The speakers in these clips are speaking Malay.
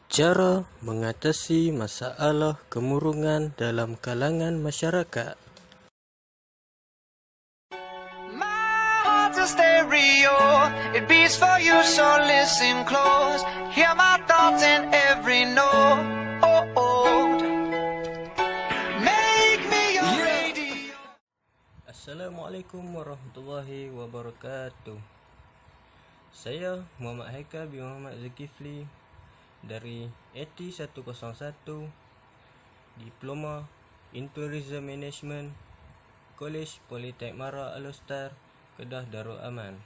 Cara mengatasi masalah kemurungan dalam kalangan masyarakat. My heart's a stereo, it beats for you, so listen close. Hear my thoughts in every note. Make me your radio. Assalamualaikum warahmatullahi wabarakatuh. Saya Muhammad Haikal bin Muhammad Zulkifli dari AT 101, Diploma in Tourism Management, College Politek Mara Al-Ustaz, Kedah Darul Aman.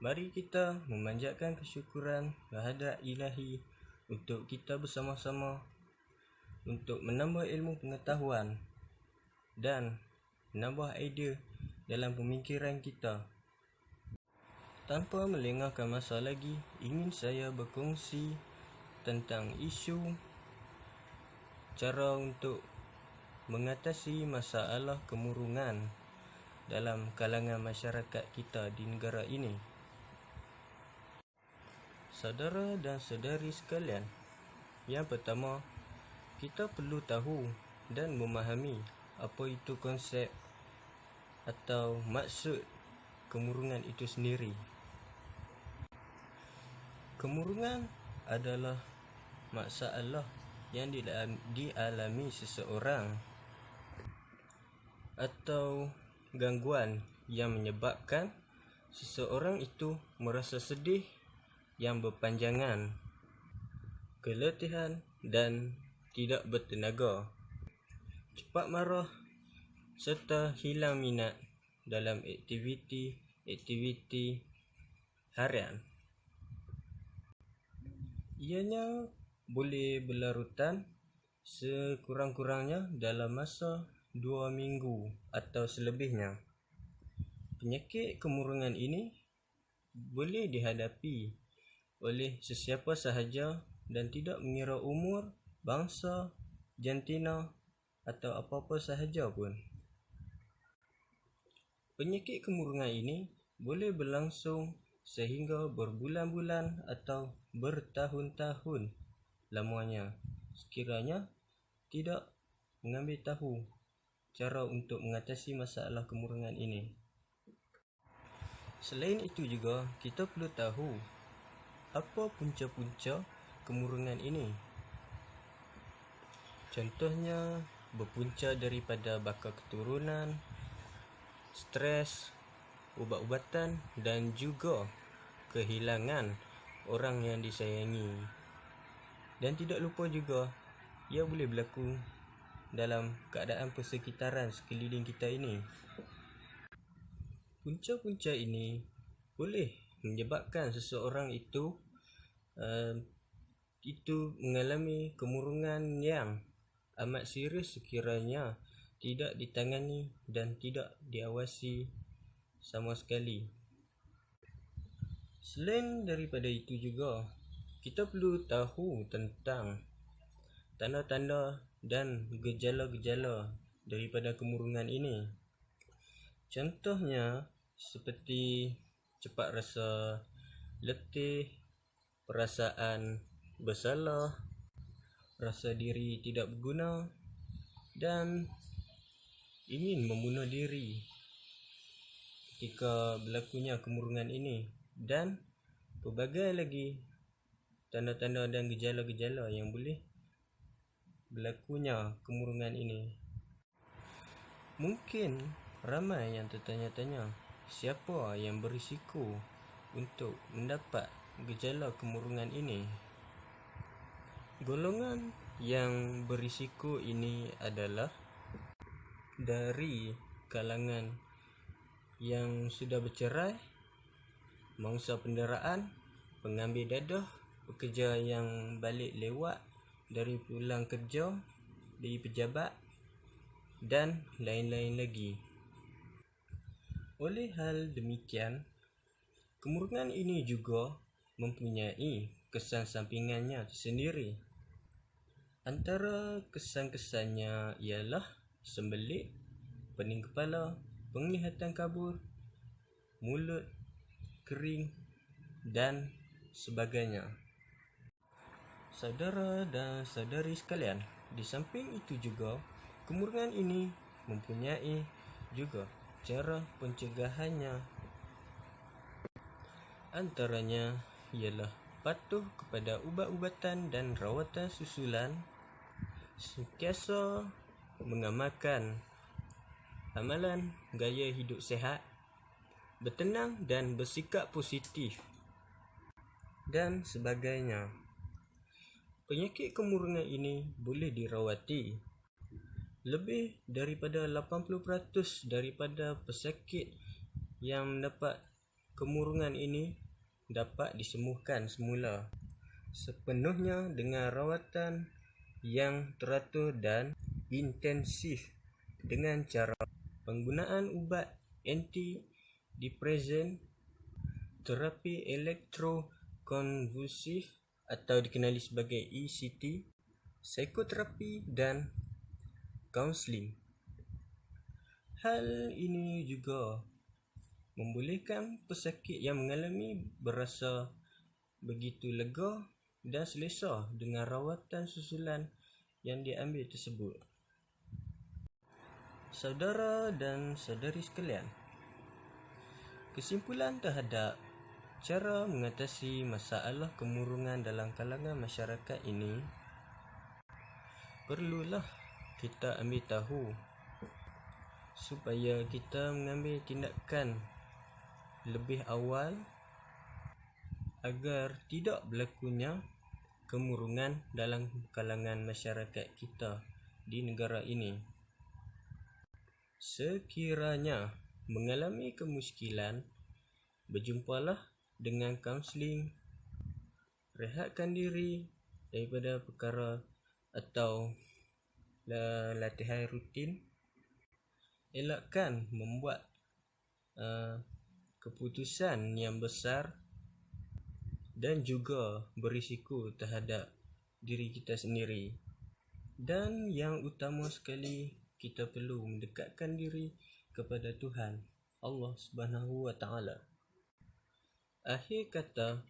Mari kita memanjatkan kesyukuran kehadrat Ilahi untuk kita bersama-sama untuk menambah ilmu pengetahuan dan menambah idea dalam pemikiran kita. Tanpa melengahkan masa lagi, ingin saya berkongsi tentang isu cara untuk mengatasi masalah kemurungan dalam kalangan masyarakat kita di negara ini. Saudara dan saudari sekalian, yang pertama, kita perlu tahu dan memahami apa itu konsep atau maksud kemurungan itu sendiri. Kemurungan adalah masalah yang dialami seseorang atau gangguan yang menyebabkan seseorang itu merasa sedih yang berpanjangan, keletihan dan tidak bertenaga, cepat marah serta hilang minat dalam aktiviti harian. Ianya boleh berlarutan sekurang-kurangnya dalam masa 2 minggu atau selebihnya. Penyakit kemurungan ini boleh dihadapi oleh sesiapa sahaja dan tidak mengira umur, bangsa, jantina atau apa-apa sahaja pun. Penyakit kemurungan ini boleh berlangsung sehingga berbulan-bulan atau bertahun-tahun lamanya sekiranya tidak mengambil tahu cara untuk mengatasi masalah kemurungan ini. Selain itu juga, kita perlu tahu apa punca-punca kemurungan ini. Contohnya, berpunca daripada bakal keturunan, stres, ubat-ubatan dan juga kehilangan orang yang disayangi. Dan tidak lupa juga, ia boleh berlaku dalam keadaan persekitaran sekeliling kita ini. Punca-punca ini boleh menyebabkan seseorang itu mengalami kemurungan yang amat serius sekiranya tidak ditangani dan tidak diawasi sama sekali. Selain daripada itu juga, kita perlu tahu tentang tanda-tanda dan gejala-gejala daripada kemurungan ini. Contohnya seperti cepat rasa letih, perasaan bersalah, rasa diri tidak berguna dan ingin membunuh diri ketika berlakunya kemurungan ini, dan pelbagai lagi tanda-tanda dan gejala-gejala yang boleh berlakunya kemurungan ini. Mungkin ramai yang tertanya-tanya, siapa yang berisiko untuk mendapat gejala kemurungan ini? Golongan yang berisiko ini adalah dari kalangan yang sudah bercerai, mangsa penderaan, pengambil dadah, pekerja yang balik lewat dari pulang kerja, dari pejabat dan lain-lain lagi. Oleh hal demikian, kemurungan ini juga mempunyai kesan sampingannya sendiri. Antara kesan-kesannya ialah sembelit, pening kepala, penglihatan kabur, mulut kering dan sebagainya. Saudara dan saudari sekalian, di samping itu juga, kemurungan ini mempunyai juga cara pencegahannya. Antaranya ialah patuh kepada ubat-ubatan dan rawatan susulan, sentiasa mengamalkan amalan gaya hidup sihat, bertenang dan bersikap positif, dan sebagainya. Penyakit kemurungan ini boleh dirawati. Lebih daripada 80% daripada pesakit yang mendapat kemurungan ini dapat disembuhkan semula sepenuhnya dengan rawatan yang teratur dan intensif dengan cara penggunaan ubat antidepresan, terapi elektrokonvulsif atau dikenali sebagai ECT, psikoterapi dan kaunseling. Hal ini juga membolehkan pesakit yang mengalami berasa begitu lega dan selesa dengan rawatan susulan yang diambil tersebut. Saudara dan saudari sekalian, kesimpulan terhadap cara mengatasi masalah kemurungan dalam kalangan masyarakat ini, perlulah kita ambil tahu supaya kita mengambil tindakan lebih awal agar tidak berlakunya kemurungan dalam kalangan masyarakat kita di negara ini. Sekiranya mengalami kemuskilan, berjumpalah dengan kaunseling, rehatkan diri daripada perkara atau latihan rutin, elakkan membuat keputusan yang besar dan juga berisiko terhadap diri kita sendiri. Dan yang utama sekali, kita perlu mendekatkan diri kepada Tuhan Allah Subhanahu wa Ta'ala. Akhir kata,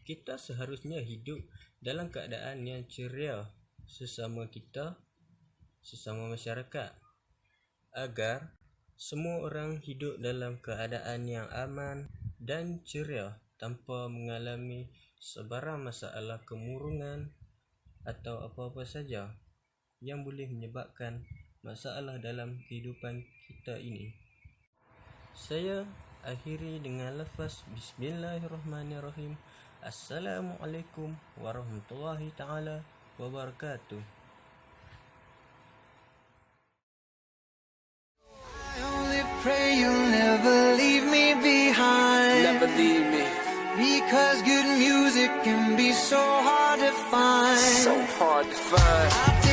kita seharusnya hidup dalam keadaan yang ceria sesama kita, sesama masyarakat, agar semua orang hidup dalam keadaan yang aman dan ceria tanpa mengalami sebarang masalah kemurungan atau apa-apa saja yang boleh menyebabkan masalah dalam kehidupan kita ini. Saya akhiri dengan lafaz Bismillahirrahmanirrahim. Assalamualaikum warahmatullahi ta'ala wabarakatuh. I only pray you'll never leave me behind. Never leave me. Because good music can be so hard to find. So hard to find. I